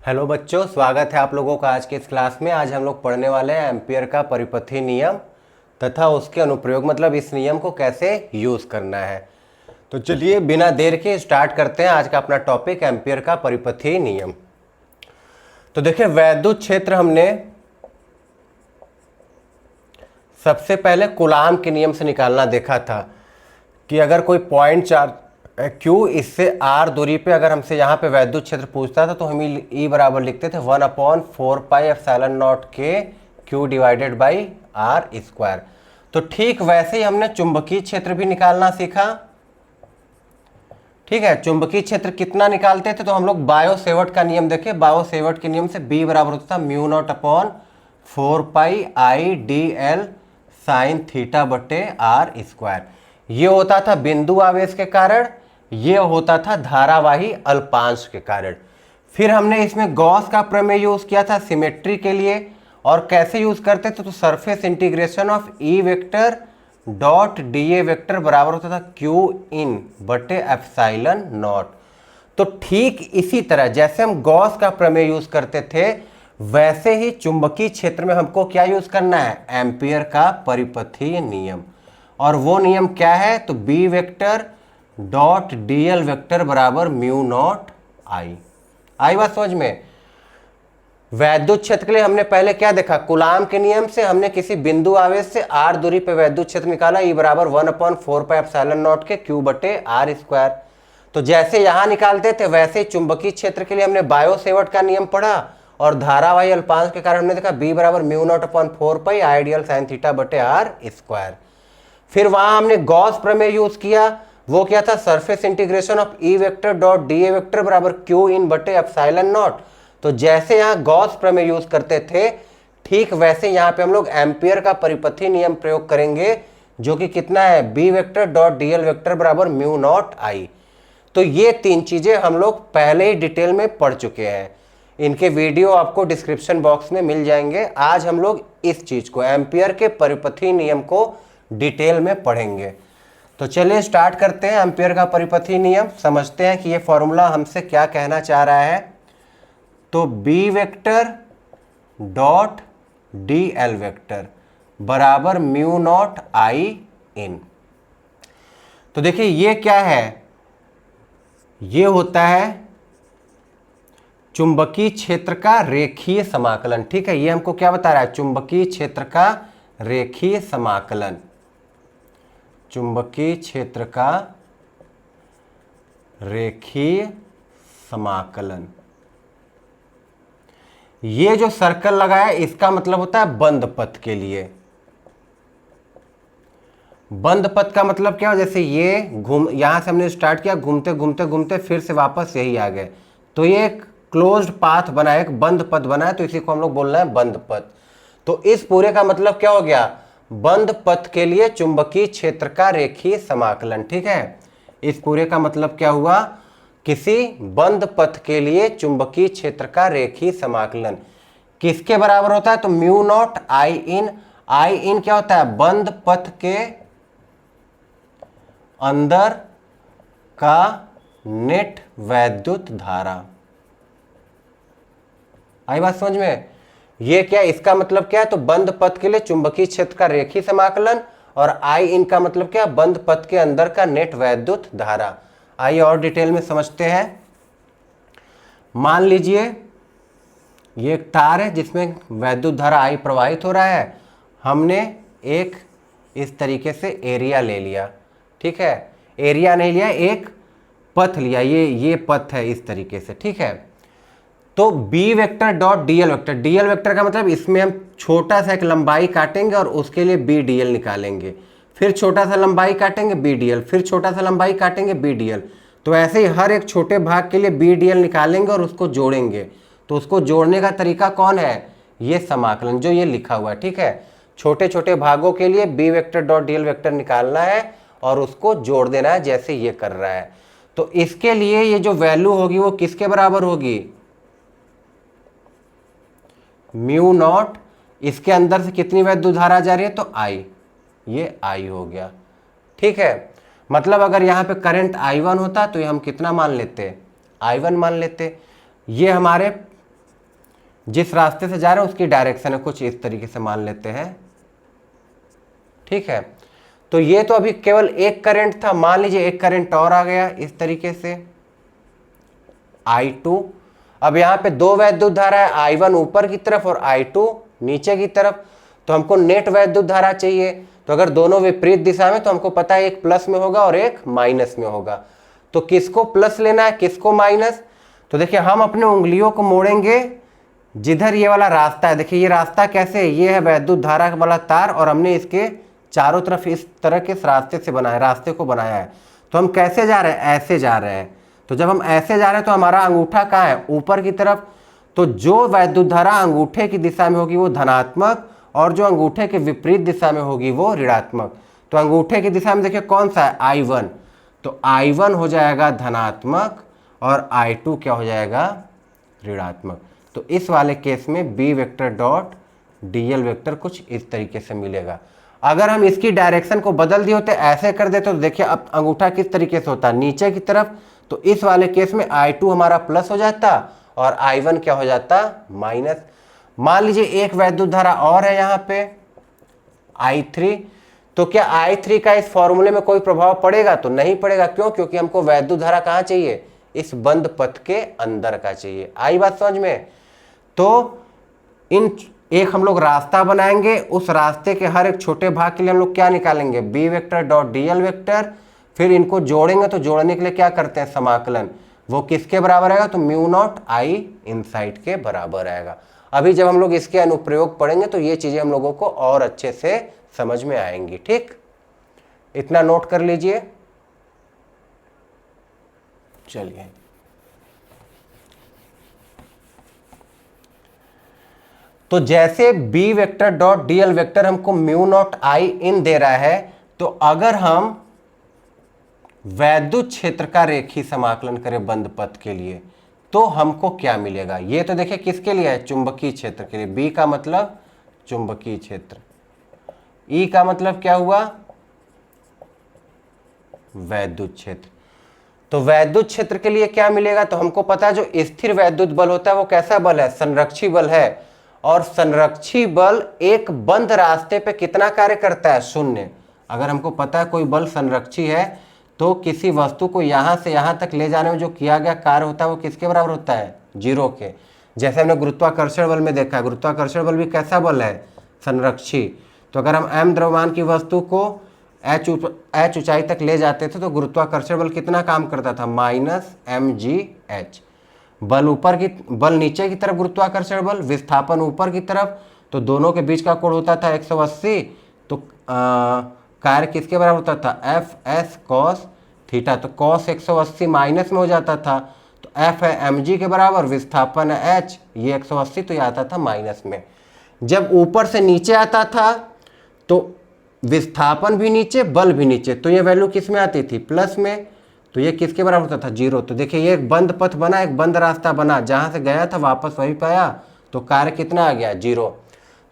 Hello बच्चों, स्वागत है आप लोगों का आज के इस क्लास में। आज हम लोग पढ़ने वाले हैं एम्पियर का परिपथी नियम तथा उसके अनुप्रयोग, मतलब इस नियम को कैसे यूज़ करना है। तो चलिए बिना देर के स्टार्ट करते हैं आज का अपना टॉपिक, एम्पियर का परिपथी नियम। तो देखिए, वैद्युत क्षेत्र हमने सबसे पहले कूलाम के नियम से निकालना देखा था कि अगर कोई पॉइंट चार्ज Q इससे R दूरी पे अगर हमसे यहाँ पे वैद्युत क्षेत्र पूछता था तो हम E बराबर लिखते थे 1/4πε0 के Q डिवाइडेड बाई R²। तो ठीक वैसे ही हमने चुंबकीय क्षेत्र भी निकालना सीखा। ठीक है, चुंबकीय क्षेत्र कितना निकालते थे तो हम लोग बायो सेवर्ट का नियम देखे। बायो सेवर्ट के नियम से B बराबर होता था μ0/4πIdl sin θ/R²। ये होता था बिंदु आवेश के कारण, ये होता था धारावाही अल्पांश के कारण। फिर हमने इसमें गॉस का प्रमेय यूज किया था सिमेट्री के लिए। और कैसे यूज करते थे तो surface integration of E vector dot dA vector बराबर होता था Q/ε0। तो ठीक इसी तरह जैसे हम गॉस का प्रमेय यूज करते थे वैसे ही चुंबकीय क्षेत्र में हमको क्या यूज करना है, एम्पियर का परिपथी नियम। और वो नियम क्या है तो B vector dot dl vector बराबर μ0I। आई बात समझ में। वैद्युत क्षेत्र के लिए हमने पहले क्या देखा, कूलाम के नियम से हमने किसी बिंदु आवेश से R दूरी पे वैद्युत क्षेत्र निकाला, E बराबर 1/4πε0 के Q/R²। तो जैसे यहां निकालते थे वैसे ही चुंबकीय क्षेत्र के लिए हमने बायो सेवर्ट का नियम पढ़ा और धारावाही अल्पांश के कारण हमने देखा B बराबर μ0/4πIdl sin θ/R²। फिर वहां हमने गॉस प्रमेय यूज किया। वो क्या था, surface integration of E vector dot dA vector बराबर Q/ε0। तो जैसे यहां गॉस प्रमेय यूज करते थे ठीक वैसे यहां पे हम लोग एम्पियर का परिपथी नियम प्रयोग करेंगे, जो कि कितना है, B vector dot dl vector बराबर μ0I। तो ये तीन चीजें हम लोग पहले ही डिटेल में पढ़ चुके हैं, इनके वीडियो आपको डिस्क्रिप्शन बॉक्स में मिल जाएंगे। आज हम लोग इस चीज को, एम्पियर के परिपथी नियम को डिटेल में पढ़ेंगे। तो चलिए स्टार्ट करते हैं एम्पियर का परिपथी नियम, समझते हैं कि ये फॉर्मूला हमसे क्या कहना चाह रहा है। तो B vector dot dl vector बराबर μ0I इन। तो देखिए ये क्या है, ये होता है चुंबकीय क्षेत्र का रेखीय समाकलन। ठीक है, ये हमको क्या बता रहा है, चुंबकीय क्षेत्र का रेखीय समाकलन। चुंबकीय क्षेत्र का रेखीय समाकलन। ये जो सर्कल लगा है इसका मतलब होता है बंद पथ के लिए। बंद पथ का मतलब क्या हो, जैसे ये यहां से हमने स्टार्ट किया, घूमते घूमते घूमते फिर से वापस यही आ गए, तो ये एक क्लोज्ड पाथ बना है, एक बंद पथ बना है, तो इसी को हम लोग बोल रहे हैं बंद पथ। तो इस पूरे का मतलब क्या हो गया, बंद पथ के लिए चुंबकीय क्षेत्र का रेखीय समाकलन। ठीक है, इस पूरे का मतलब क्या हुआ, किसी बंद पथ के लिए चुंबकीय क्षेत्र का रेखीय समाकलन किसके बराबर होता है तो μ0I इन। I इन क्या होता है, बंद पथ के अंदर का नेट वैद्युत धारा। आई बात समझ में। ये क्या, इसका मतलब क्या है तो बंद पथ के लिए चुंबकीय क्षेत्र का रेखीय समाकलन, और I इन का मतलब क्या, बंद पथ के अंदर का नेट वैद्युत धारा। आइए और डिटेल में समझते हैं। मान लीजिए ये एक तार है जिसमें वैद्युत धारा I प्रवाहित हो रहा है। हमने एक इस तरीके से एरिया ले लिया। ठीक है, एरिया नहीं लिया, एक पथ लिया, ये पथ है इस तरीके से। ठीक है, तो B vector dot dl vector, dl vector का मतलब इसमें हम छोटा सा एक लंबाई काटेंगे और उसके लिए B dl निकालेंगे, फिर छोटा सा लंबाई काटेंगे B dl, फिर छोटा सा लंबाई काटेंगे B dl। तो ऐसे ही हर एक छोटे भाग के लिए B dl निकालेंगे और उसको जोड़ेंगे। तो उसको जोड़ने का तरीका कौन है, ये समाकलन जो ये लिखा हुआ है। ठीक है, छोटे छोटे भागों के लिए B vector dot dl vector निकालना है और उसको जोड़ देना है, जैसे ये कर रहा है। तो इसके लिए ये जो वैल्यू होगी वो किसके बराबर होगी, μ0, इसके अंदर से कितनी वैद्युत धारा जा रही है तो I, ये I हो गया। ठीक है, मतलब अगर यहाँ पे करंट I1 होता तो ये हम कितना मान लेते, I1 मान लेते। ये हमारे जिस रास्ते से जा रहे हैं उसकी डायरेक्शन है, कुछ इस तरीके से मान लेते हैं। ठीक है, तो ये तो अभी केवल एक करंट था, मान लीजिए एक करंट और आ गया इस तरीके से I2। अब यहाँ पे दो वैद्युत धारा है, I1 ऊपर की तरफ और I2 नीचे की तरफ, तो हमको नेट वैद्युत धारा चाहिए। तो अगर दोनों विपरीत दिशा में, तो हमको पता है एक प्लस में होगा और एक माइनस में होगा। तो किसको प्लस लेना है, किसको माइनस? तो देखिए हम अपने उंगलियों को मोड़ेंगे जिधर ये वाला रास्ता है। देखिए ये रास्ता कैसे है, ये है वैद्युत धारा वाला तार और हमने इसके चारों तरफ इस तरह के रास्ते से बनाया, रास्ते को बनाया है। तो हम कैसे जा रहे हैं, ऐसे जा रहे हैं। तो जब हम ऐसे जा रहे हैं तो हमारा अंगूठा कहाँ है, ऊपर की तरफ। तो जो वैद्युत धारा अंगूठे की दिशा में होगी वो धनात्मक और जो अंगूठे के विपरीत दिशा में होगी वो ऋणात्मक। तो अंगूठे की दिशा में देखिए कौन सा है, I1। तो I1 हो जाएगा धनात्मक और I2 क्या हो जाएगा, ऋणात्मक। तो इस वाले केस में B vector dot DL vector कुछ इस तरीके से मिलेगा। अगर हम इसकी डायरेक्शन को बदल दिए होते, ऐसे कर देते, तो देखिए अब अंगूठा किस तरीके से होता है, नीचे की तरफ। तो इस वाले केस में I2 हमारा प्लस हो जाता और I1 क्या हो जाता, माइनस। मान लीजिए एक वैद्युत धारा और है यहाँ पे I3। तो क्या I3 का इस फॉर्मूले में कोई प्रभाव पड़ेगा, तो नहीं पड़ेगा। क्यों? क्योंकि हमको वैद्युत धारा कहाँ चाहिए, इस बंद पथ के अंदर का चाहिए। आई बात समझ में? तो एक हम लोग रास्ता बनाएंगे, उस रास्ते के हर एक छोटे भाग के लिए हम लोग क्या निकालेंगे, B vector dot DL vector. फिर इनको जोड़ेंगे, तो जोड़ने के लिए क्या करते हैं, समाकलन। वो किसके बराबर आएगा, तो म्यू नॉट I इनसाइड के बराबर आएगा। अभी जब हम लोग इसके अनुप्रयोग पढ़ेंगे तो ये चीजें हम लोगों को और अच्छे से समझ में आएंगी। ठीक, इतना नोट कर लीजिए। चलिए, तो जैसे B vector dot DL vector हमको म्यू नॉट I इन दे रहा है, तो अगर हम वैद्युत क्षेत्र का रेखीय समाकलन करें बंद पथ के लिए, तो हमको क्या मिलेगा। ये तो देखिए किसके लिए है, चुंबकीय क्षेत्र के लिए। B का मतलब चुंबकीय क्षेत्र, E का मतलब क्या हुआ, वैद्युत क्षेत्र। तो वैद्युत क्षेत्र के लिए क्या मिलेगा, तो हमको पता है जो स्थिर वैद्युत बल होता है वो कैसा बल है, संरक्षी बल है। और संरक्षी बल एक बंद रास्ते पे कितना कार्य करता है, शून्य। अगर हमको पता है कोई बल संरक्षी है, तो किसी वस्तु को यहां से यहां तक ले जाने में जो किया गया कार्य होता है वो किसके बराबर होता है, जीरो के। जैसे हमने गुरुत्वाकर्षण बल में देखा है, गुरुत्वाकर्षण बल भी कैसा बल है, संरक्षी। तो अगर हम m द्रव्यमान की वस्तु को h ऊंचाई तक ले जाते थे, तो गुरुत्वाकर्षण बल कितना काम करता था, -mgh। बल नीचे की तरफ गुरुत्वाकर्षण बल, विस्थापन ऊपर की तरफ, तो दोनों के बीच का कोण होता था 180। तो कार्य किसके बराबर होता था, Fs cos थीटा। तो cos 180 माइनस में हो जाता था, तो F है mg के बराबर, विस्थापन है h, ये 180, तो ये आता था माइनस में। जब ऊपर से नीचे आता था तो विस्थापन भी नीचे, बल भी नीचे, तो ये वैल्यू किस में आती थी, प्लस में। तो ये किसके बराबर होता था, जीरो। तो देखिए ये एक बंद पथ बना, एक बंद रास्ता बना, जहां से गया था वापस वही पाया, तो कार्य कितना आ गया, जीरो।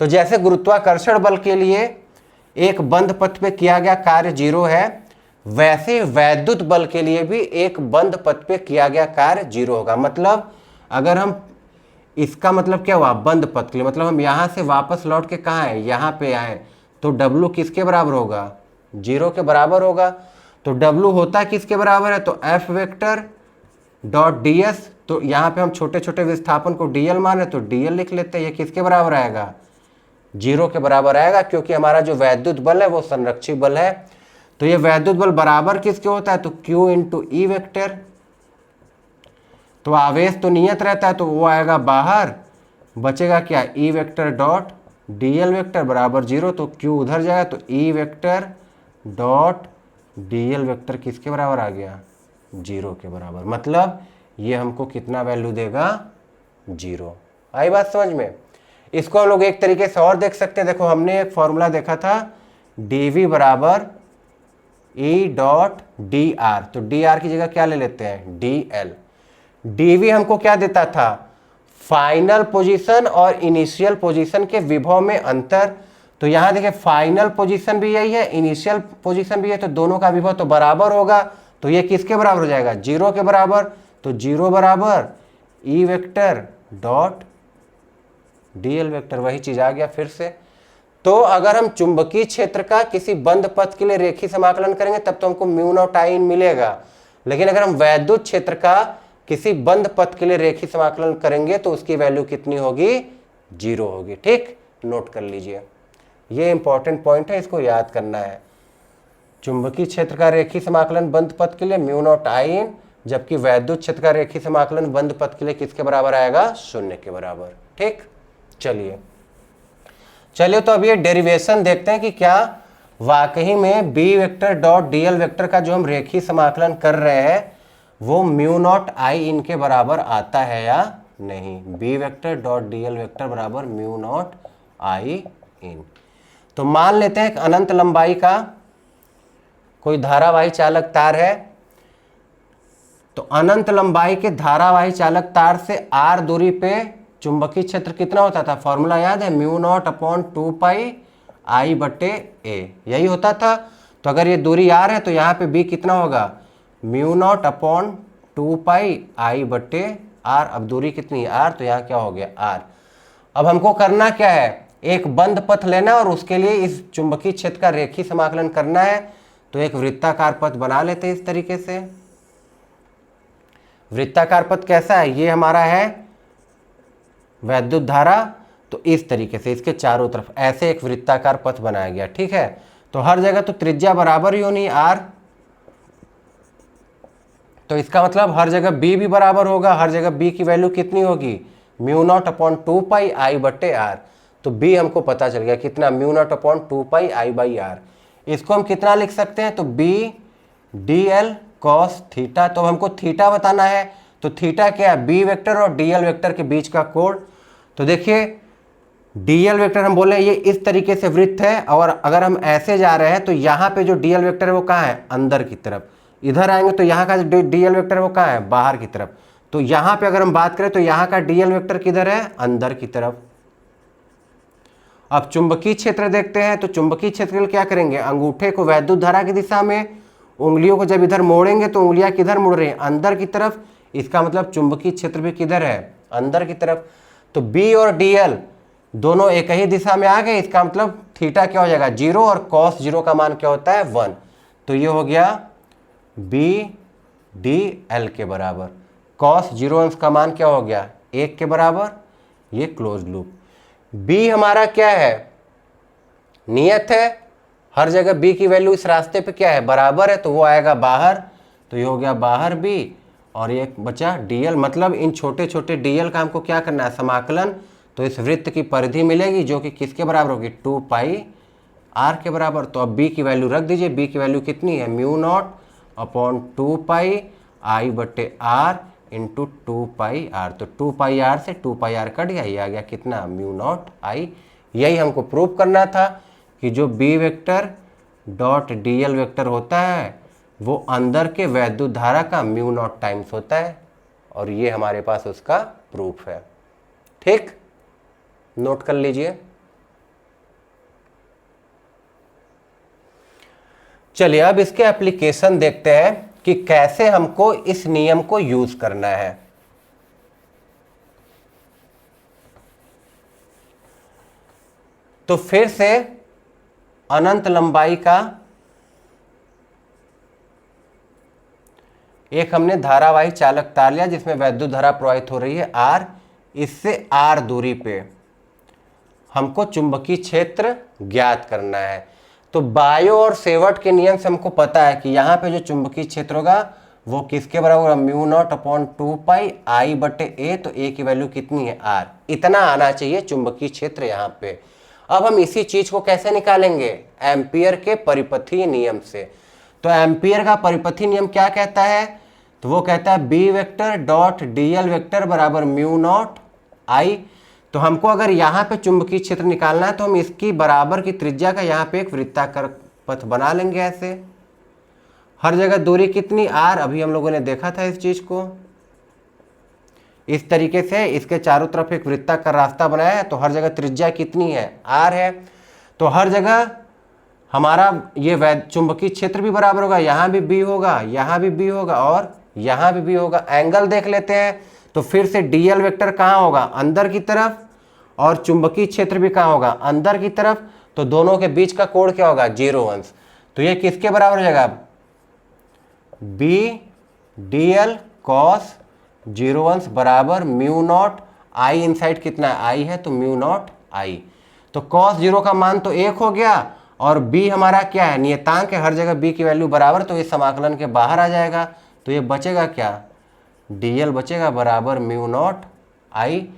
तो जैसे गुरुत्वाकर्षण बल के लिए एक बंद पथ पे किया गया कार्य जीरो है, वैसे वैद्युत बल के लिए भी एक बंद पथ पे किया गया कार्य जीरो होगा। मतलब अगर हम, इसका मतलब क्या हुआ, बंद पथ के लिए मतलब हम यहां से वापस लौट के कहाँ है, यहाँ पे आए, तो W किसके बराबर होगा, जीरो के बराबर होगा। तो W होता किसके बराबर है, तो F वेक्टर डॉट DS। तो यहाँ पे हम छोटे छोटे विस्थापन को DL मान रहे, तो DL लिख लेते हैं। ये किसके बराबर आएगा, जीरो के बराबर आएगा, क्योंकि हमारा जो वैद्युत बल है वो संरक्षी बल है। तो ये वैद्युत बल बराबर किसके होता है, तो Q इंटू E वेक्टर। तो आवेश तो नियत रहता है, तो वो आएगा बाहर, बचेगा क्या, E vector dot DL vector बराबर जीरो। तो Q उधर जाएगा, तो E vector dot DL vector किसके बराबर आ गया, जीरो के बराबर। मतलब ये हमको कितना वैल्यू देगा, जीरो। आई बात समझ में? इसको हम लोग एक तरीके से और देख सकते हैं। देखो हमने एक फॉर्मूला देखा था, dV बराबर E डॉट dr। तो dr की जगह क्या ले लेते हैं, dl। dV हमको क्या देता था, फाइनल पोजीशन और इनिशियल पोजीशन के विभव में अंतर। तो यहां देखिए फाइनल पोजीशन भी यही है, इनिशियल पोजीशन भी है, तो दोनों का विभव तो बराबर होगा। तो ये किसके बराबर हो जाएगा, जीरो के बराबर। तो जीरो बराबर E vector dot dl vector, वही चीज आ गया फिर से। तो अगर हम चुंबकीय क्षेत्र का किसी बंद पथ के लिए रेखीय समाकलन करेंगे तब तो हमको म्यू नॉट आई इन मिलेगा, लेकिन अगर हम वैद्युत क्षेत्र का किसी बंद पथ के लिए रेखीय समाकलन करेंगे तो उसकी वैल्यू कितनी होगी, 0 होगी। ठीक, नोट कर लीजिए, ये इंपॉर्टेंट पॉइंट है, इसको याद करना है। चुंबकीय क्षेत्र का रेखीय समाकलन बंद पथ के लिए म्यू नॉट आई इन, जबकि वैद्युत क्षेत्र का रेखीय समाकलन बंद पथ के लिए किसके बराबर आएगा, 0 के बराबर। ठीक, चलिए तो अब ये डेरिवेशन देखते हैं कि क्या वाकई में B vector dot dl vector का जो हम रेखीय समाकलन कर रहे हैं वो म्यू नॉट आई इन के बराबर आता है या नहीं। B vector dot dl vector बराबर म्यू नॉट आई इन। तो मान लेते हैं एक अनंत लंबाई का कोई धारावाही चालक तार है, तो अनंत लंबाई के धारावाही चालक तार से आर दूरी पे चुंबकीय क्षेत्र कितना होता था, फॉर्मूला याद है, mu naught upon 2 pi I बटे ए, यही होता था। तो अगर ये दूरी आर है तो यहाँ पे बी कितना होगा, mu naught upon 2 pi I बटे आर। अब दूरी कितनी है, आर, तो यहाँ क्या हो गया, आर। अब हमको करना क्या है, एक बंद पथ लेना और उसके लिए इस चुंबकीय क्षेत्र का रेखीय समाकलन करना है। तो एक वृत्ताकार पथ बना लेते हैं इस तरीके से। वृत्ताकार पथ कैसा है, ये हमारा है वैद्युत धारा, तो इस तरीके से इसके चारों तरफ ऐसे एक वृत्ताकार पथ बनाया गया। ठीक है, तो हर जगह तो त्रिज्या बराबर ही होनी आर, तो इसका मतलब हर जगह बी भी बराबर होगा। हर जगह बी की वैल्यू कितनी होगी, mu naught upon 2 pi I बटे आर। तो बी हमको पता चल गया कितना, mu naught upon 2 pi I by r. इसको हम कितना लिख सकते हैं, तो B d l cos theta. तो हमको थीटा बताना है, तो थीटा क्या है, बी वेक्टर और डीएल वेक्टर के बीच का कोण। तो देखिए डीएल वेक्टर हम बोले ये इस तरीके से वृत्त है, और अगर हम ऐसे जा रहे हैं तो यहाँ पे जो डीएल वेक्टर है वो कहाँ है, अंदर की तरफ। इधर आएंगे तो यहाँ का जो डीएल वेक्टर है वो कहाँ है, बाहर की तरफ। तो यहाँ पे अगर हम बात करें तो यहाँ का डीएल वेक्टर किधर है, अंदर की तरफ। अब चुंबकीय क्षेत्र देखते हैं, तो चुंबकीय क्षेत्र के लिए क्या करेंगे, अंगूठे को वैद्युत धारा की दिशा में, उंगलियों को जब इधर मोड़ेंगे तो उंगलियां किधर मुड़ रही हैं, अंदर की तरफ। इसका मतलब चुंबकीय क्षेत्र भी किधर है, अंदर की तरफ। तो बी और डीएल दोनों एक ही दिशा में आ गए, इसका मतलब थीटा क्या हो जाएगा, 0, और कॉस 0 का मान क्या होता है, 1। तो ये हो गया बी डी एल के बराबर। कॉस 0 अंश का मान क्या हो गया, 1 के बराबर। ये क्लोज लूप। बी हमारा क्या है, नियत है, हर जगह बी की वैल्यू इस रास्ते पे क्या है, बराबर है, तो वो आएगा बाहर। तो ये हो गया बाहर बी, और ये बचा डीएल। मतलब इन छोटे छोटे डीएल का हमको क्या करना है, समाकलन। तो इस वृत्त की परिधि मिलेगी जो कि किसके बराबर होगी, 2 पाई आर के बराबर। तो अब बी की वैल्यू रख दीजिए, बी की वैल्यू कितनी है, mu naught upon 2 pi I बटे आर इंटू 2 पाई आर। तो 2 पाई आर से 2 पाई आर कट गया, ये आ गया कितना, म्यू नॉट आई। यही हमको प्रूव करना था कि जो B vector dot dl vector होता है वो अंदर के वैद्युत धारा का म्यू नॉट टाइम्स होता है, और ये हमारे पास उसका प्रूफ है। ठीक, नोट कर लीजिए। चलिए अब इसके एप्लीकेशन देखते हैं कि कैसे हमको इस नियम को यूज करना है। तो फिर से अनंत लंबाई का एक हमने धारावाही चालक तार लिया जिसमें वैद्युत धारा प्रवाहित हो रही है आर। इससे आर दूरी पे हमको चुंबकीय क्षेत्र ज्ञात करना है। तो बायो और सेवर्ट के नियम से हमको पता है कि यहाँ पे जो चुंबकीय क्षेत्र होगा वो किसके बराबर होगा, mu naught upon 2 pi I बटे ए। तो ए की वैल्यू कितनी है, आर। इतना आना चाहिए चुंबकीय क्षेत्र यहाँ पे। अब हम इसी चीज को कैसे निकालेंगे, एम्पियर के परिपथीय नियम से। तो एम्पियर का परिपथीय नियम क्या कहता है, तो वो कहता है B vector dot dl vector बराबर म्यू नॉट आई। तो हमको अगर यहाँ पे चुंबकीय क्षेत्र निकालना है तो हम इसकी बराबर की त्रिज्या का यहाँ पे एक वृत्ताकार पथ बना लेंगे ऐसे। हर जगह दूरी कितनी, आर। अभी हम लोगों ने देखा था इस चीज को। इस तरीके से इसके चारों तरफ एक वृत्ताकार रास्ता बनाया है, तो हर जगह त्रिज्या कितनी है, आर है। तो हर जगह हमारा ये चुंबकीय क्षेत्र भी बराबर होगा, यहाँ भी बी होगा, यहाँ भी बी होगा, और यहाँ भी होगा। एंगल देख लेते हैं, तो फिर से डीएल वेक्टर कहाँ होगा, अंदर की तरफ, और चुंबकीय क्षेत्र भी कहाँ होगा, अंदर की तरफ, तो दोनों के बीच का कोण क्या होगा, 0 अंश। तो ये किसके बराबर हो जाएगा, बी डी एल कॉस 0 अंश बराबर म्यू नॉट आई, इनसाइड कितना है, आई है, तो म्यू नॉट आई। तो कॉस 0 का मान तो 1 हो गया, और b हमारा क्या है, नियतांक है, हर जगह b की वैल्यू बराबर, तो ये समाकलन के बाहर आ जाएगा। तो ये बचेगा क्या, dl बचेगा बराबर म्यू नॉट आई।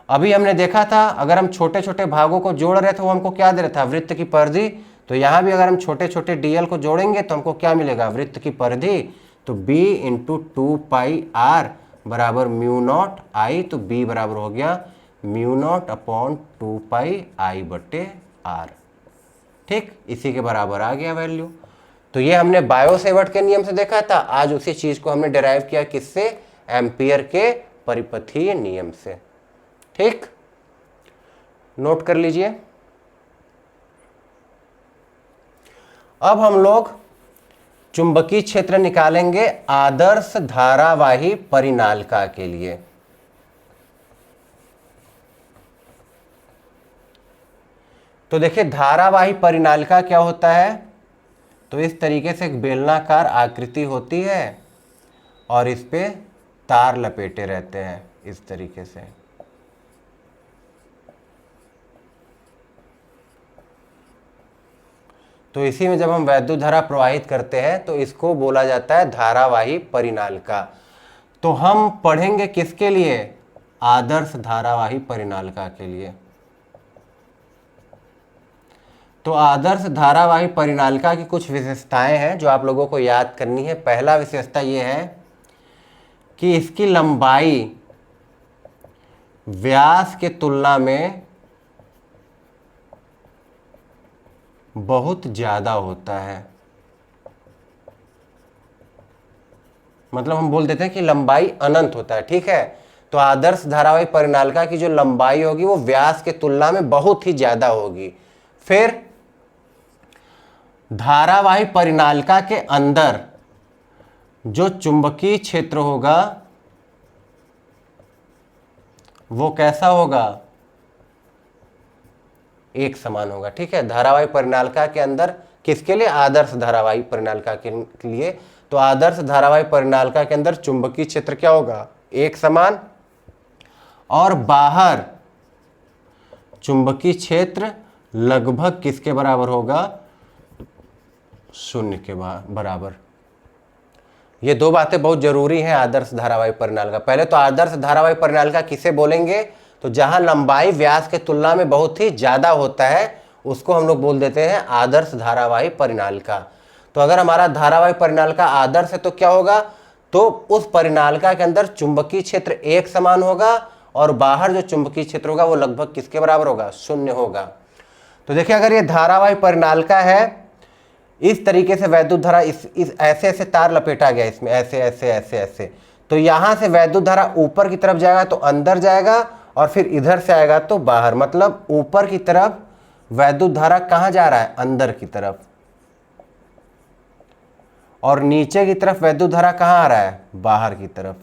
अभी हमने देखा था अगर हम छोटे छोटे भागों को जोड़ रहे थे, वो हमको क्या दे रहा था, वृत्त की परिधि। तो यहाँ भी अगर हम छोटे छोटे dl को जोड़ेंगे तो हमको क्या मिलेगा, वृत्त की परिधि। तो b इंटू 2πr बराबर म्यू नॉट आई, तो b बराबर हो गया म्यू नॉट अपॉन 2πi/r। ठीक, इसी के बराबर आ गया वैल्यू। तो ये हमने बायो-सेवर्ट के नियम से देखा था, आज उसी चीज को हमने डिराइव किया किससे, एम्पियर के परिपथीय नियम से। ठीक, नोट कर लीजिए। अब हम लोग चुंबकीय क्षेत्र निकालेंगे आदर्श धारावाही परिनालिका के लिए। तो देखिए धारावाही परिनालिका क्या होता है, तो इस तरीके से एक बेलनाकार आकृति होती है और इस पे तार लपेटे रहते हैं इस तरीके से। तो इसी में जब हम वैद्युत धारा प्रवाहित करते हैं तो इसको बोला जाता है धारावाही परिनालिका। तो हम पढ़ेंगे किसके लिए, आदर्श धारावाही परिनालिका के लिए। तो आदर्श धारावाही परिनालिका की कुछ विशेषताएं हैं जो आप लोगों को याद करनी है। पहला विशेषता ये है कि इसकी लंबाई व्यास के तुलना में बहुत ज्यादा होता है। मतलब हम बोल देते हैं कि लंबाई अनंत होता है। ठीक है, तो आदर्श धारावाही परिनालिका की जो लंबाई होगी वो व्यास के तुलना में बहुत ही ज्यादा होगी। फिर धारावाही परिनालिका के अंदर जो चुंबकीय क्षेत्र होगा वो कैसा होगा, एक समान होगा। ठीक है, धारावाही परिनालिका के अंदर किसके लिए, आदर्श धारावाही परिनालिका के लिए। तो आदर्श धारावाही परिनालिका के अंदर चुंबकीय क्षेत्र क्या होगा, एक समान, और बाहर चुंबकीय क्षेत्र लगभग किसके बराबर होगा, शून्य के बराबर। ये दो बातें बहुत जरूरी हैं आदर्श धारावाही परिनालिका। पहले तो आदर्श धारावाही परिनालिका किसे बोलेंगे, तो जहां लंबाई व्यास के तुलना में बहुत ही ज्यादा होता है उसको हम लोग बोल देते हैं आदर्श धारावाही परिनालिका। तो अगर हमारा धारावाही परिनालिका आदर्श है तो क्या होगा, तो उस परिनालिका के अंदर चुंबकीय क्षेत्र एक समान होगा और बाहर जो चुंबकीय क्षेत्र होगा वो लगभग किसके बराबर होगा, शून्य होगा। तो देखिए अगर ये धारावाही परिनालिका है, इस तरीके से वैद्युत धारा इस ऐसे ऐसे तार लपेटा गया इसमें, ऐसे ऐसे ऐसे ऐसे, तो यहां से वैद्युत धारा ऊपर की तरफ जाएगा तो अंदर जाएगा और फिर इधर से आएगा तो बाहर। मतलब ऊपर की तरफ वैद्युत धारा कहां जा रहा है, अंदर की तरफ, और नीचे की तरफ वैद्युत धारा कहां आ रहा है, बाहर की तरफ।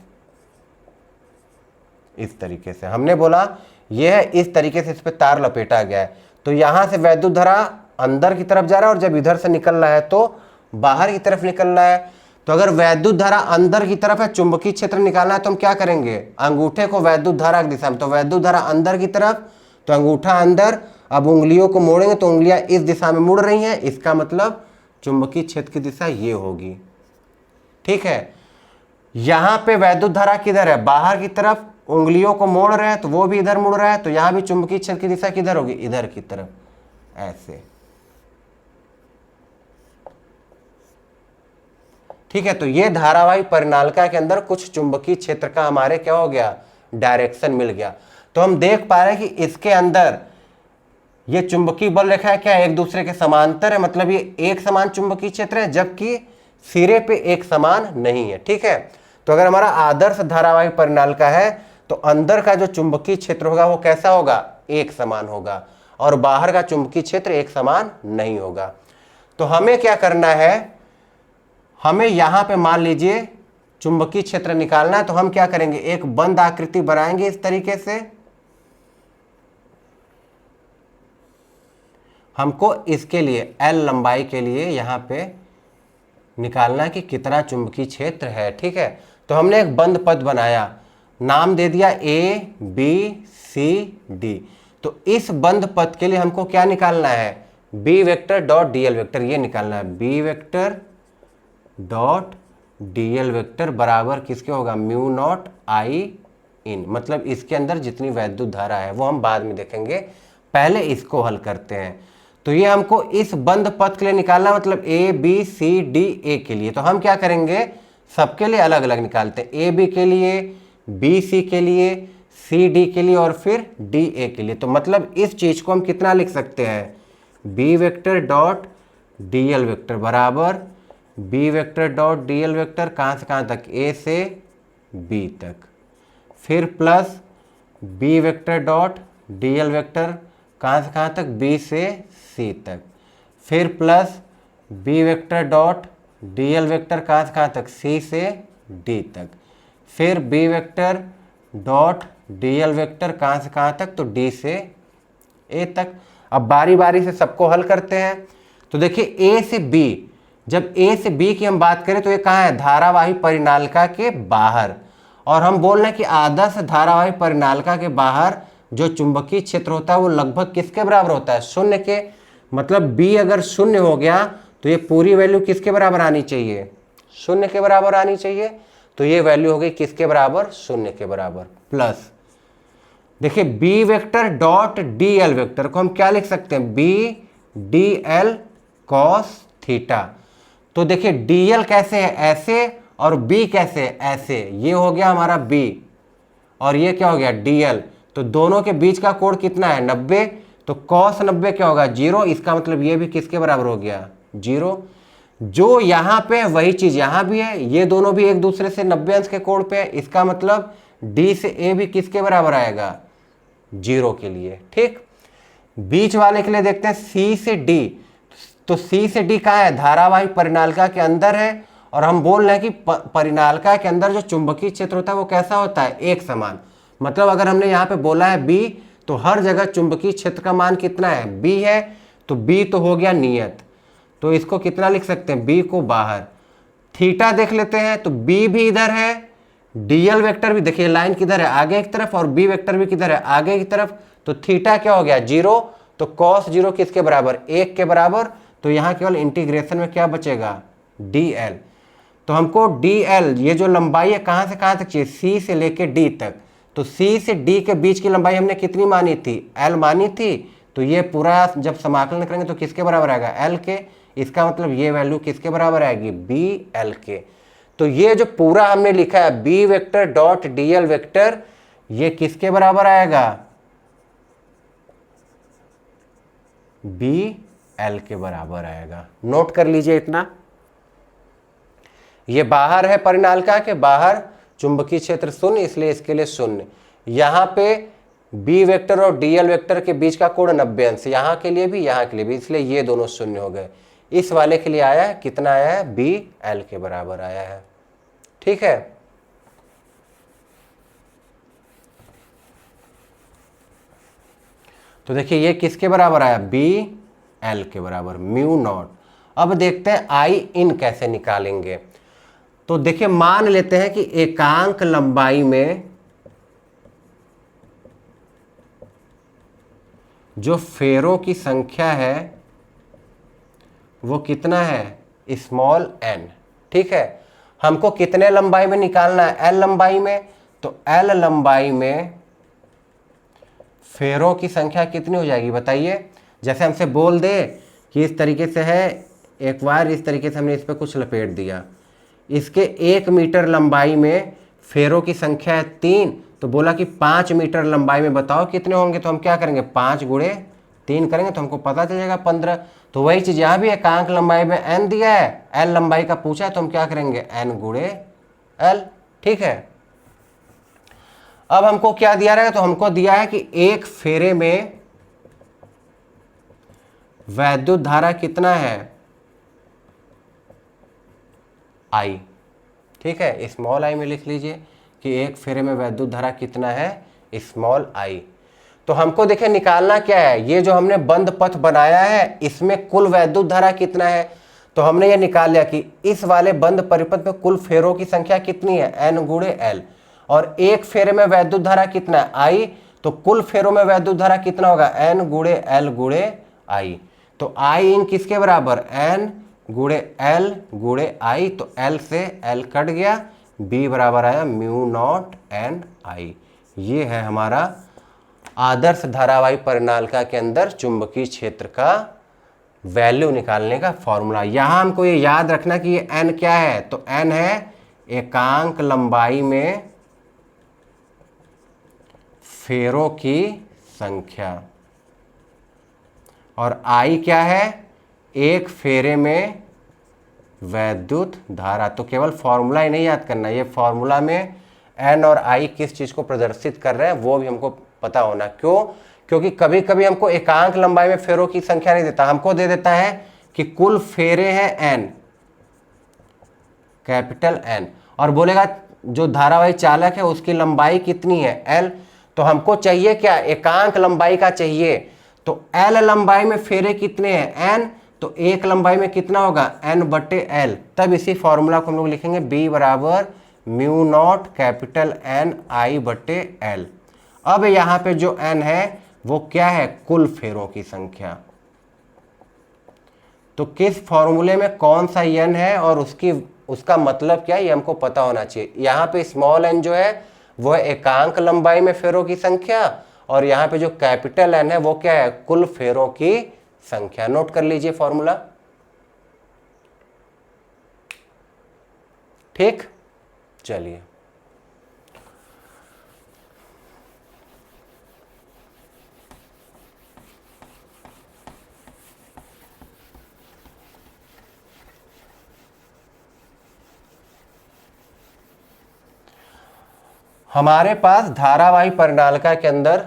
इस तरीके से हमने बोला यह है, इस तरीके से इस पे तार लपेटा गया है। तो यहां से वैद्युत धारा अंदर की तरफ जा रहा है और जब इधर से निकल रहा है तो बाहर की तरफ निकल रहा है। तो अगर वैद्युत धारा अंदर की तरफ है, चुंबकीय क्षेत्र निकालना है, तो हम क्या करेंगे, अंगूठे को वैद्युत धारा की दिशा में, तो वैद्युत धारा अंदर की तरफ, तो अंगूठा अंदर। अब उंगलियों को मोड़ेंगे तो उंगलियां इस दिशा में मुड़ रही हैं, इसका मतलब चुंबकीय क्षेत्र की दिशा ये होगी। ठीक है, यहां पे वैद्युत धारा किधर है, बाहर की तरफ, उंगलियों को मोड़ रहे हैं तो वो भी इधर मुड़ रहा है, तो यहां भी चुंबकीय क्षेत्र की दिशा किधर होगी, इधर की तरफ, ऐसे। ठीक है, तो ये धारावाही परिनालिका के अंदर कुछ चुंबकीय क्षेत्र का हमारे क्या हो गया, डायरेक्शन मिल गया। तो हम देख पा रहे हैं कि इसके अंदर ये चुंबकीय बल रेखा है क्या, एक दूसरे के समांतर है, मतलब ये एक समान चुंबकीय क्षेत्र है, जबकि सिरे पे एक समान नहीं है। ठीक है, तो अगर हमारा आदर्श धारावाही परिनालिका है तो अंदर का जो चुंबकीय क्षेत्र होगा वो कैसा होगा, एक समान होगा, और बाहर का चुंबकीय क्षेत्र एक समान नहीं होगा। तो हमें क्या करना है, हमें यहां पे मान लीजिए चुंबकीय क्षेत्र निकालना है, तो हम क्या करेंगे, एक बंद आकृति बनाएंगे इस तरीके से, हमको इसके लिए L लंबाई के लिए यहाँ पे निकालना कि कितना चुंबकीय क्षेत्र है। ठीक है, तो हमने एक बंद पथ बनाया, नाम दे दिया ABCD। तो इस बंद पथ के लिए हमको क्या निकालना है, B vector dot DL vector, ये निकालना है। B vector dot DL vector बराबर किसके होगा, म्यू नॉट I इन, मतलब इसके अंदर जितनी वैद्युत धारा है वो हम बाद में देखेंगे, पहले इसको हल करते हैं। तो ये हमको इस बंद पथ के लिए निकालना, मतलब ABCDA के लिए। तो हम क्या करेंगे, सबके लिए अलग अलग निकालते हैं, AB के लिए, BC के लिए, CD के लिए और फिर DA के लिए। तो मतलब इस चीज को हम कितना लिख सकते हैं, B vector dot DL vector बराबर B vector dot DL vector कहाँ से कहाँ तक, A से B तक, फिर plus B vector dot DL vector कहाँ से कहाँ तक, B से C तक, फिर plus B vector dot DL vector कहाँ से कहाँ तक, C से D तक, फिर B vector dot DL vector कहाँ से कहाँ तक, तो D से A तक। अब बारी बारी से सबको हल करते हैं। तो देखिए A से B, जब A से B की हम बात करें तो ये कहाँ है, धारावाही परिनालिका के बाहर। और हम बोल रहे हैं कि आदर्श धारावाही परिनालिका के बाहर जो चुंबकीय क्षेत्र होता है वो लगभग किसके बराबर होता है, शून्य के। मतलब B अगर शून्य हो गया तो ये पूरी वैल्यू किसके बराबर आनी चाहिए, शून्य के बराबर आनी चाहिए। तो ये वैल्यू हो गई किसके बराबर, शून्य के बराबर। प्लस देखिए B vector dot DL vector को हम क्या लिख सकते हैं, B DL cos थीटा। तो देखिए DL कैसे है, ऐसे, और B कैसे है, ऐसे। ये हो गया हमारा B और ये क्या हो गया DL। तो दोनों के बीच का कोण कितना है, 90। तो cos 90 क्या होगा, 0। इसका मतलब ये भी किसके बराबर हो गया, 0। जो यहाँ पे वही चीज यहाँ भी है, ये दोनों भी एक दूसरे से 90 अंश के कोण पे है। इसका मतलब D से A भी किसके बराबर आएगा, 0 के लिए। ठीक, बीच वाले के लिए देखते हैं C से D। तो C से D कहाँ है, धारावाही परिनालिका के अंदर है। और हम बोल रहे हैं कि परिनालिका के अंदर जो चुंबकीय क्षेत्र होता है वो कैसा होता है, एक समान। मतलब अगर हमने यहाँ पे बोला है B, तो हर जगह चुंबकीय क्षेत्र का मान कितना है, B है। तो B तो हो गया नियत, तो इसको कितना लिख सकते हैं, B को बाहर। थीटा देख लेते हैं, तो B भी इधर है, DL वेक्टर भी, देखिए लाइन किधर है, आगे की तरफ, और B वेक्टर भी किधर है, आगे की तरफ। तो थीटा क्या हो गया, 0। तो cos 0 किसके बराबर, 1 के बराबर। तो यहाँ केवल इंटीग्रेशन में क्या बचेगा, DL। तो हमको DL ये जो लंबाई है कहाँ से कहाँ तक चाहिए, C से लेके D तक। तो C से D के बीच की लंबाई हमने कितनी मानी थी, L मानी थी। तो ये पूरा जब समाकलन करेंगे तो किसके बराबर आएगा, L के। इसका मतलब ये वैल्यू किसके बराबर आएगी, BL के। तो ये जो पूरा हमने लिखा है B vector dot DL vector, ये किसके बराबर आएगा, BL के बराबर आएगा। नोट कर लीजिए इतना। ये बाहर है, परिनालिका के बाहर चुंबकीय क्षेत्र शून्य, इसलिए इसके लिए शून्य। यहाँ पे B वेक्टर और DL वेक्टर के बीच का कोण 90 अंश, यहाँ के लिए भी यहाँ के लिए भी, इसलिए ये दोनों शून्य हो गए। इस वाले के लिए आया है, कितना आया है, BL के बराबर आया है। ठीक है, तो देखिए ये किसके बराबर आया, BL के बराबर, म्यू नॉट। अब देखते हैं I इन कैसे निकालेंगे। तो देखिए मान लेते हैं कि एकांक लंबाई में जो फेरों की संख्या है वो कितना है, स्मॉल n। ठीक है, हमको कितने लंबाई में निकालना है, L लंबाई में। तो L लंबाई में फेरों की संख्या कितनी हो जाएगी बताइए। जैसे हमसे बोल दे कि इस तरीके से है एक वायर, इस तरीके से हमने इस पर कुछ लपेट दिया, इसके 1 मीटर लंबाई में फेरों की संख्या है 3। तो बोला कि 5 मीटर लंबाई में बताओ कितने होंगे। तो हम क्या करेंगे, 5 गुणे 3 करेंगे तो हमको पता चल जाएगा 15। तो वही चीज यहाँ भी एकांक लंबाई में n दिया है, L लंबाई का पूछा है, तो हम क्या करेंगे, n गुणे L। ठीक है, अब हमको क्या दिया रहेगा, तो हमको दिया है कि एक फेरे में वैद्युत धारा कितना है, I। ठीक है, स्मॉल I में लिख लीजिए कि एक फेरे में वैद्युत धारा कितना है, स्मॉल I। तो हमको देखिए निकालना क्या है, ये जो हमने बंद पथ बनाया है इसमें कुल वैद्युत धारा कितना है। तो हमने ये निकाल लिया कि इस वाले बंद परिपथ में कुल फेरों की संख्या कितनी है, n गुणे l, और एक फेरे में वैद्युत धारा कितना है, I। तो कुल फेरों में वैद्युत धारा कितना होगा, n गुणे l गुणे I। तो I इन किसके बराबर, n गुणे l गुणे I। तो l से l कट गया, B बराबर आया म्यू नॉट n I। ये है हमारा आदर्श धारावाही परिनालिका के अंदर चुंबकीय क्षेत्र का वैल्यू निकालने का फॉर्मूला। यहां हमको ये याद रखना कि ये n क्या है, तो n है एकांक लंबाई में फेरों की संख्या, और I क्या है, एक फेरे में वैद्युत धारा। तो केवल फॉर्मूला ही नहीं याद करना, ये फॉर्मूला में n और I किस चीज को प्रदर्शित कर रहे हैं वो भी हमको पता होना। क्यों, क्योंकि कभी कभी हमको एकांक लंबाई में फेरों की संख्या नहीं देता, हमको दे देता है कि कुल फेरे हैं n, कैपिटल N, और बोलेगा जो धारावाही चालक है उसकी लंबाई कितनी है, L। तो हमको चाहिए क्या, एकांक लंबाई का चाहिए। तो L लंबाई में फेरे कितने हैं, n, तो एक लंबाई में कितना होगा, n बटे L। तब इसी फॉर्मूला को हम लोग लिखेंगे B बराबर mu not capital N I बटे L। अब यहां पे जो n है वो क्या है, कुल फेरों की संख्या। तो किस फॉर्मूले में कौन सा n है और उसका मतलब क्या है ये हमको पता होना चाहिए। यहां पे स्मॉल n जो है वो है एकांक लंबाई में फेरों की संख्या, और यहां पे जो कैपिटल N है वो क्या है, कुल फेरों की संख्या। नोट कर लीजिए फॉर्मूला, ठीक। चलिए हमारे पास धारावाही परिनालिका के अंदर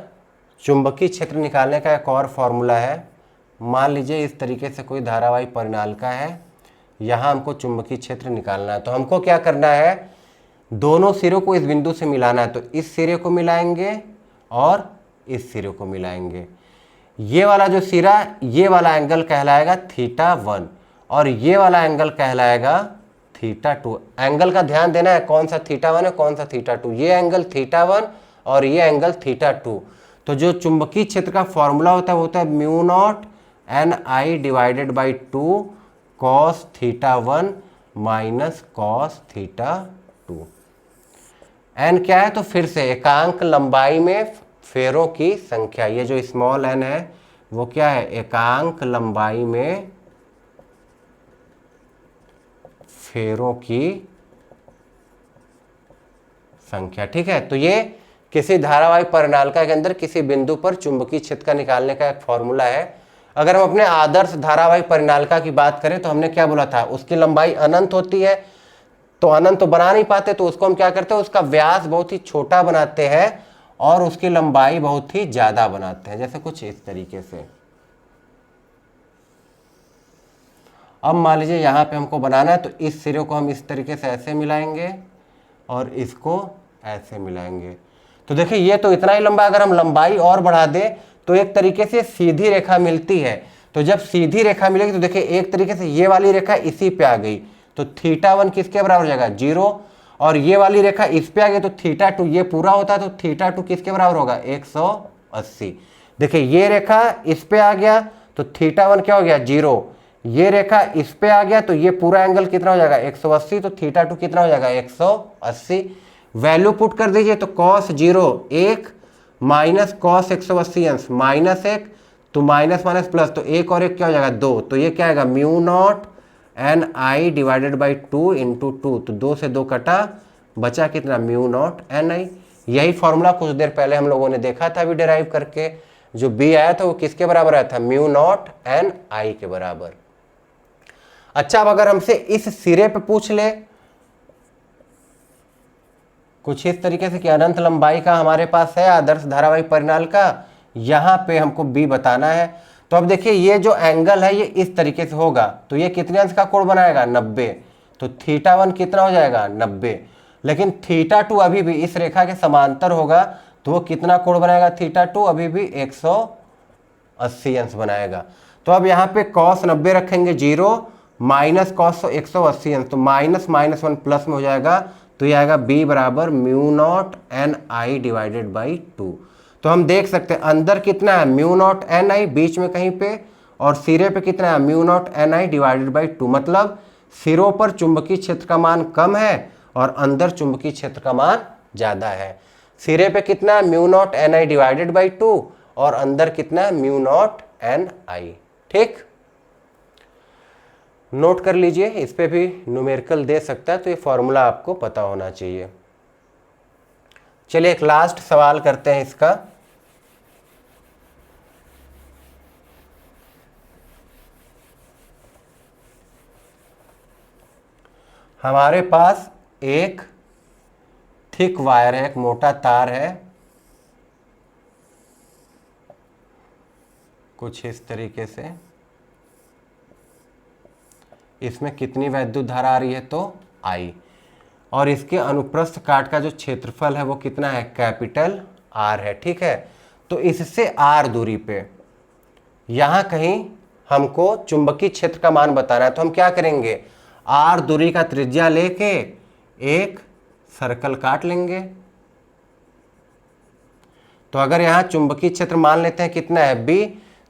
चुंबकीय क्षेत्र निकालने का एक और फॉर्मूला है। मान लीजिए इस तरीके से कोई धारावाही परिनालिका है, यहाँ हमको चुंबकीय क्षेत्र निकालना है। तो हमको क्या करना है, दोनों सिरों को इस बिंदु से मिलाना है। तो इस सिरे को मिलाएंगे और इस सिरे को मिलाएंगे। ये वाला जो सिरा, ये वाला एंगल कहलाएगा θ1 और ये वाला एंगल कहलाएगा θ2। एंगल का ध्यान देना है, कौन सा θ1 है कौन सा θ2। ये एंगल θ1 और ये एंगल θ2। तो जो चुंबकीय क्षेत्र का फॉर्मूला होता है वो होता है mu naught NI divided by 2 cos θ1 minus cos θ2। n क्या है, तो फिर से एकांक लंबाई में फेरों की संख्या। ये जो स्मॉल n है वो क्या है, एकांक लंबाई में फेरों की संख्या, ठीक है। तो ये किसी धारावाही परिनालिका के अंदर किसी बिंदु पर चुंबकीय क्षेत्र का निकालने का एक फॉर्मूला है। अगर हम अपने आदर्श धारावाही परिनालिका की बात करें तो हमने क्या बोला था, उसकी लंबाई अनंत होती है। तो अनंत तो बना नहीं पाते, तो उसको हम क्या करते हैं, उसका व्यास बहुत ही छोटा बनाते हैं और उसकी लंबाई बहुत ही ज्यादा बनाते हैं, जैसे कुछ इस तरीके से। अब मान लीजिए यहाँ पे हमको बनाना है, तो इस सिरे को हम इस तरीके से ऐसे मिलाएंगे और इसको ऐसे मिलाएंगे। तो देखिए ये तो इतना ही लंबा, अगर हम लंबाई और बढ़ा दें तो एक तरीके से सीधी रेखा मिलती है। तो जब सीधी रेखा मिलेगी तो देखिए एक तरीके से ये वाली रेखा इसी पे आ गई, तो θ1 किसके बराबर हो जाएगा, 0। और ये वाली रेखा इस पे आ गई तो θ2 ये पूरा होता है, तो θ2 किसके बराबर होगा, 180। देखिए ये रेखा इस पे आ गया तो θ1 क्या हो गया, 0। ये रेखा इस पे आ गया तो ये पूरा एंगल कितना हो जाएगा, 180। तो θ2 कितना हो जाएगा, 180। वैल्यू पुट कर दीजिए, तो cos 0 1 माइनस cos 180 अंश माइनस 1, तो माइनस माइनस प्लस, तो 1 और 1 क्या हो जाएगा, 2। तो ये क्या आएगा, mu naught NI divided by 2 into 2। तो 2 से 2 कटा, बचा कितना, म्यू नॉट NI। यही फॉर्मूला कुछ देर पहले हम लोगों ने देखा था अभी डिराइव करके। जो B आया था वो किसके बराबर आया था, म्यू नॉट NI के बराबर। अच्छा, अब अगर हमसे इस सिरे पे पूछ ले कुछ इस तरीके से कि अनंत लंबाई का हमारे पास है आदर्श धारावाही परिनालिका, यहां पे हमको B बताना है। तो अब देखिए ये जो एंगल है ये इस तरीके से होगा, तो ये कितने अंश का कोण बनाएगा, 90। तो θ1 कितना हो जाएगा, 90। लेकिन θ2 अभी भी इस रेखा के समांतर होगा, तो वो कितना कोण बनाएगा थीटा 2, अभी भी 180 अंश बनाएगा। तो अब यहाँ पे cos 90 रखेंगे 0 माइनस cos 180 अंश, तो माइनस माइनस 1 प्लस में हो जाएगा, तो ये आएगा b बराबर mu not an I divided by 2। तो हम देख सकते हैं अंदर कितना है म्यू नॉट एन आई बीच में कहीं पे, और सिरे पे कितना है mu not an I divided by 2, मतलब सिरों पर चुंबकीय क्षेत्र का मान कम है और अंदर चुंबकीय क्षेत्र का मान ज्यादा है। सिरे पे कितना है mu not an I divided by 2 और अंदर कितना है म्यू नॉट एन आई। ठीक, नोट कर लीजिए, इस पे भी न्यूमेरिकल दे सकता है, तो ये फॉर्मूला आपको पता होना चाहिए। चलिए एक लास्ट सवाल करते हैं इसका। हमारे पास एक थिक वायर है, एक मोटा तार है, कुछ इस तरीके से। इसमें कितनी वैद्युत धारा आ रही है, तो I, और इसके अनुप्रस्थ काट का जो क्षेत्रफल है वो कितना है, कैपिटल R है। ठीक है, तो इससे R दूरी पे यहां कहीं हमको चुंबकीय क्षेत्र का मान बताना है, तो हम क्या करेंगे, R दूरी का त्रिज्या लेके एक सर्कल काट लेंगे। तो अगर यहां चुंबकीय क्षेत्र मान लेते हैं कितना है B,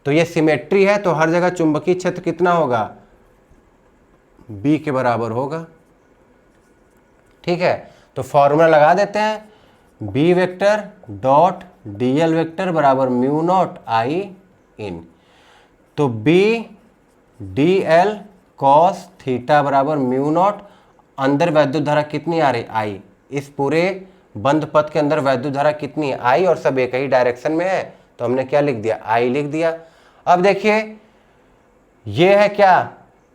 तो ये सिमेट्री है, तो हर जगह चुंबकीय क्षेत्र कितना होगा, B के बराबर होगा। ठीक है, तो फॉर्मूला लगा देते हैं, B vector dot dl vector बराबर म्यू नॉट I इन। तो B dl cos थीटा बराबर म्यू नॉट, अंदर वैद्युत धारा कितनी आ रही I, इस पूरे बंद पथ के अंदर वैद्युत धारा कितनी है I, और सब एक ही डायरेक्शन में है, तो हमने क्या लिख दिया, I लिख दिया। अब देखिए ये है क्या,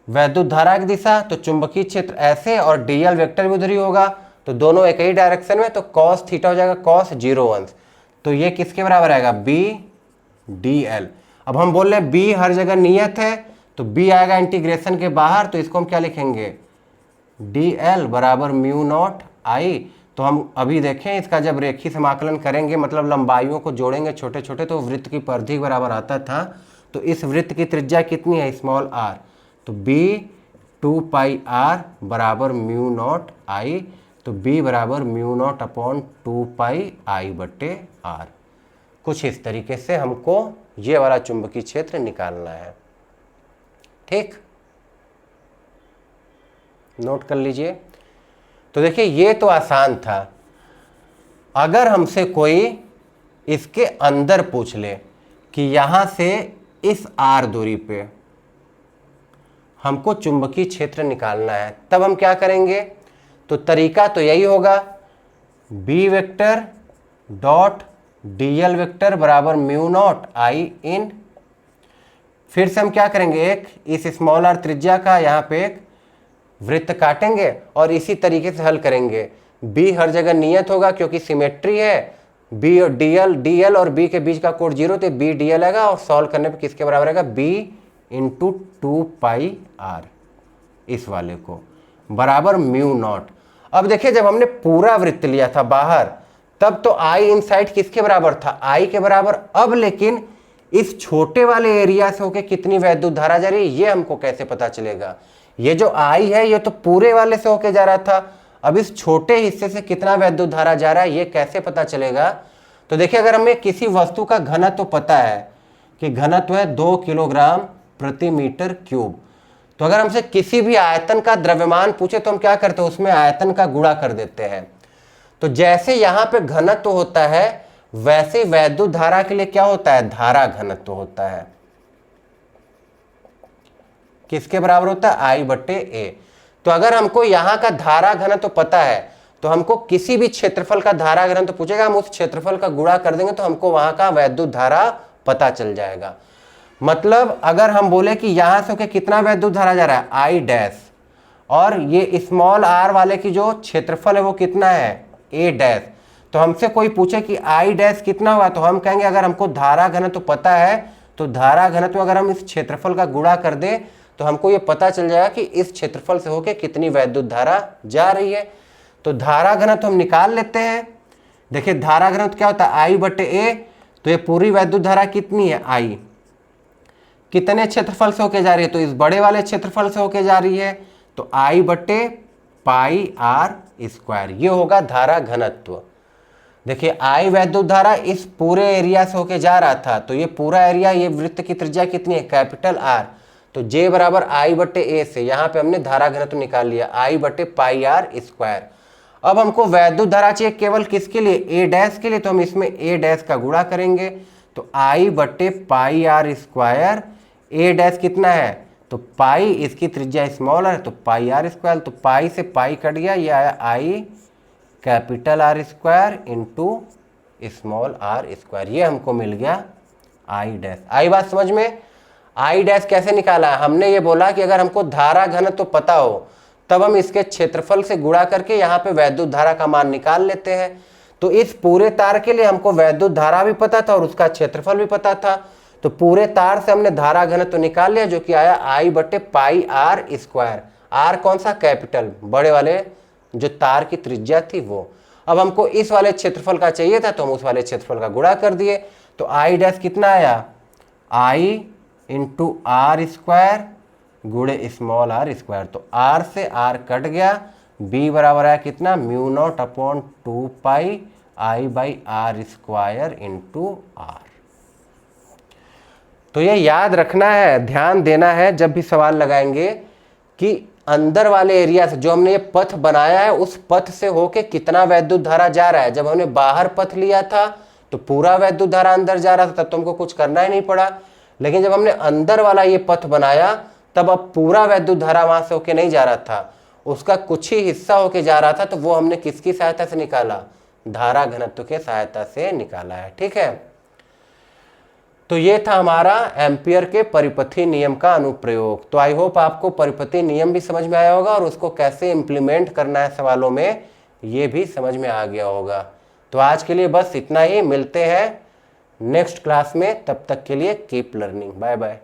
वैद्युत धारा की दिशा, तो चुंबकीय क्षेत्र ऐसे और dl वेक्टर भी उधर ही होगा, तो दोनों एक ही डायरेक्शन में, तो cos थीटा हो जाएगा cos 0 अंश। तो ये किसके बराबर आएगा, b dl। अब हम बोल रहे हैं b हर जगह नियत है, तो b आएगा इंटीग्रेशन के बाहर, तो इसको हम क्या लिखेंगे, dl बराबर म्यू नॉट I। तो हम अभी देखें इसका जब रेखीय समाकलन करेंगे, मतलब लंबाइयों को जोड़ेंगे छोटे छोटे, तो वृत्त की परिधि के बराबर आता था। तो इस वृत्त की त्रिज्या कितनी है, स्मॉल r, तो b 2 पाई r बराबर म्यू नॉट I। तो b बराबर mu naught upon 2 pi I बटे r। कुछ इस तरीके से हमको ये वाला चुंबकीय क्षेत्र निकालना है। ठीक, नोट कर लीजिए। तो देखिए ये तो आसान था। अगर हमसे कोई इसके अंदर पूछ ले कि यहां से इस r दूरी पे हमको चुंबकीय क्षेत्र निकालना है, तब हम क्या करेंगे, तो तरीका तो यही होगा, b vector dot dl vector बराबर म्यू नॉट I इन। फिर से हम क्या करेंगे, एक इस स्मॉल r त्रिज्या का यहाँ पे एक वृत्त काटेंगे और इसी तरीके से हल करेंगे। b हर जगह नियत होगा क्योंकि सिमेट्री है, b और dl और b के बीच का कोण 0, तो b dl आएगा, और सॉल्व करने पे किसके बराबर आएगा, b इंटू 2 पाई r, इस वाले को बराबर म्यू नॉट। अब देखिए जब हमने पूरा वृत्त लिया था बाहर, तब तो I इनसाइड किसके बराबर था, I के बराबर। अब लेकिन इस छोटे वाले एरिया से होके कितनी वैद्युत धारा जा रही है, ये हमको कैसे पता चलेगा। ये जो I है ये तो पूरे वाले से होके जा रहा था, अब इस छोटे हिस्से से कितना वैद्युत धारा जा रहा है ये कैसे पता चलेगा। तो देखिए अगर हमें किसी वस्तु का घनत्व पता है कि घनत्व है 2 किलोग्राम प्रति मीटर क्यूब, तो अगर हमसे किसी भी आयतन का द्रव्यमान पूछे तो हम क्या करते हैं, उसमें आयतन का गुणा कर देते हैं। तो जैसे यहां पे घनत्व होता है, वैसे वैद्युत धारा के लिए क्या होता है, धारा घनत्व होता है। किसके बराबर होता है, I बटे A। तो अगर हमको यहां का धारा घनत्व पता है, तो हमको किसी भी क्षेत्रफल का धारा घनत्व पूछेगा, हम उस क्षेत्रफल का गुणा कर देंगे तो हमको वहां का वैद्युत धारा पता चल जाएगा। मतलब अगर हम बोले कि यहां से होके कितना वैद्युत धारा जा रहा है, I डैश, और ये स्मॉल r वाले की जो क्षेत्रफल है वो कितना है, A डैश, तो हमसे कोई पूछे कि I डैश कितना हुआ, तो हम कहेंगे अगर हमको धारा घनत्व पता है तो धारा घनत्व अगर हम इस क्षेत्रफल का गुणा कर दे तो हमको ये पता चल जाएगा कि इस क्षेत्रफल से होके कितनी वैद्युत धारा जा रही है। तो धारा घनत्व हम निकाल लेते हैं देखिए धारा घनत्व क्या होता है, आई बटे ए, तो ये पूरी वैद्युत धारा कितनी है, आई, कितने क्षेत्रफल से होके जा रही है, तो इस बड़े वाले क्षेत्रफल से होके जा रही है, तो आई बटे पाई आर स्क्वायर, ये होगा धारा घनत्व। देखिए आई वैद्युत धारा इस पूरे एरिया से होके जा रहा था, तो ये पूरा एरिया, ये वृत्त की त्रिज्या कितनी है, कैपिटल आर, तो जे बराबर आई बटे ए से यहाँ पे हमने धारा घनत्व निकाल लिया, आई बटे पाई आर स्क्वायर। अब हमको वैद्युत धारा चाहिए केवल किसके लिए, ए डैश के लिए, तो हम इसमें ए डैश का गुणा करेंगे, तो आई बटे पाई आर स्क्वायर, ए डैश कितना है, तो पाई, इसकी त्रिज्या स्मॉल है तो पाई आर स्क्वायर, तो पाई से पाई कट गया, ये आया I capital R square into small r square, ये हमको मिल गया आई डैश। आई बात समझ में। आई डैश कैसे निकाला है, हमने ये बोला कि अगर हमको धारा घनत्व तो पता हो तब हम इसके क्षेत्रफल से गुणा करके यहाँ पे वैद्युत धारा का मान निकाल लेते हैं। तो इस पूरे तार के लिए हमको वैद्युत धारा भी पता था और उसका क्षेत्रफल भी पता था, तो पूरे तार से हमने धारा घनत्व तो निकाल लिया, जो कि आया आई बटे पाई आर स्क्वायर। आर कौन सा, कैपिटल, बड़े वाले जो तार की त्रिज्या थी वो। अब हमको इस वाले क्षेत्रफल का चाहिए था, तो हम उस वाले क्षेत्रफल का गुणा कर दिए, तो आई डैश कितना आया, आई इंटू आर स्क्वायर गुणे स्मॉल आर स्क्वायर, तो आर से आर कट गया, बी बराबर आया कितना, mu naught upon 2 pi I by r square into r. तो ये याद रखना है, ध्यान देना है जब भी सवाल लगाएंगे कि अंदर वाले एरिया से जो हमने ये पथ बनाया है उस पथ से होके कितना वैद्युत धारा जा रहा है। जब हमने बाहर पथ लिया था तो पूरा वैद्युत धारा अंदर जा रहा था, तब तुमको कुछ करना ही नहीं पड़ा, लेकिन जब हमने अंदर वाला ये पथ बनाया तब अब पूरा वैद्युत धारा वहां से होके नहीं जा रहा था, उसका कुछ ही हिस्सा होके जा रहा था, तो वो हमने किसकी सहायता से निकाला, धारा घनत्व के सहायता से निकाला है। ठीक है, तो ये था हमारा एम्पियर के परिपथी नियम का अनुप्रयोग। तो आई होप आपको परिपथी नियम भी समझ में आया होगा और उसको कैसे इंप्लीमेंट करना है सवालों में ये भी समझ में आ गया होगा। तो आज के लिए बस इतना ही, मिलते हैं नेक्स्ट क्लास में, तब तक के लिए कीप लर्निंग, बाय बाय।